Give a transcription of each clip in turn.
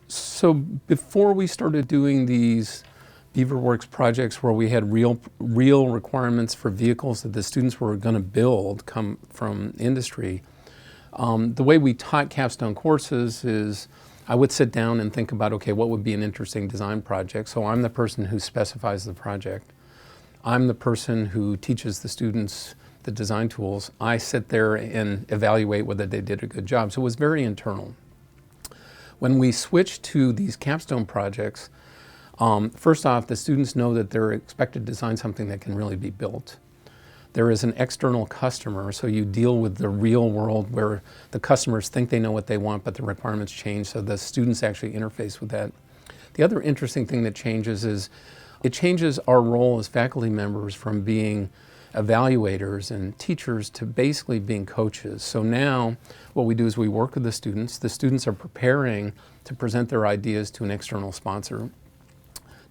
So before we started doing these BeaverWorks projects where we had real requirements for vehicles that the students were going to build come from industry, the way we taught capstone courses is I would sit down and think about, okay, what would be an interesting design project? So I'm the person who specifies the project. I'm the person who teaches the students the design tools. I sit there and evaluate whether they did a good job. So it was very internal. When we switched to these capstone projects, first off, the students know that they're expected to design something that can really be built. There is an external customer, so you deal with the real world where the customers think they know what they want, but the requirements change, so the students actually interface with that. The other interesting thing that changes is it changes our role as faculty members from being evaluators and teachers to basically being coaches. So now what we do is we work with the students. The students are preparing to present their ideas to an external sponsor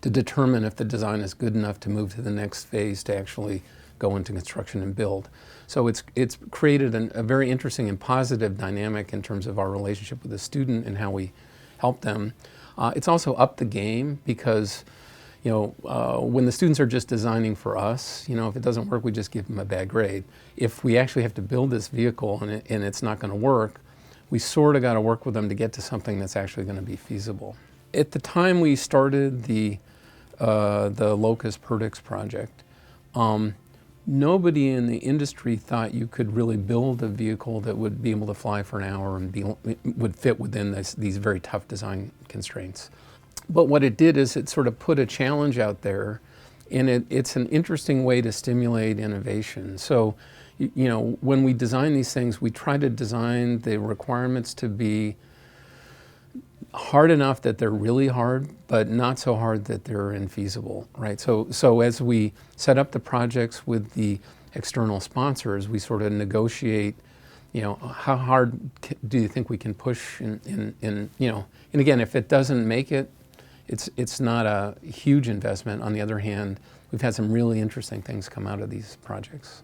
to determine if the design is good enough to move to the next phase to actually go into construction and build. So it's created a very interesting and positive dynamic in terms of our relationship with the student and how we help them. It's also upped the game because when the students are just designing for us, if it doesn't work, we just give them a bad grade. If we actually have to build this vehicle and it's not going to work, we sort of got to work with them to get to something that's actually going to be feasible. At the time we started the Locust Perdix project, nobody in the industry thought you could really build a vehicle that would be able to fly for an hour and would fit within these very tough design constraints. But what it did is it sort of put a challenge out there, and it's an interesting way to stimulate innovation. So, when we design these things, we try to design the requirements to be hard enough that they're really hard, but not so hard that they're infeasible, right? So as we set up the projects with the external sponsors, we sort of negotiate, how hard do you think we can push and again, if it doesn't make it, it's not a huge investment. On the other hand, we've had some really interesting things come out of these projects.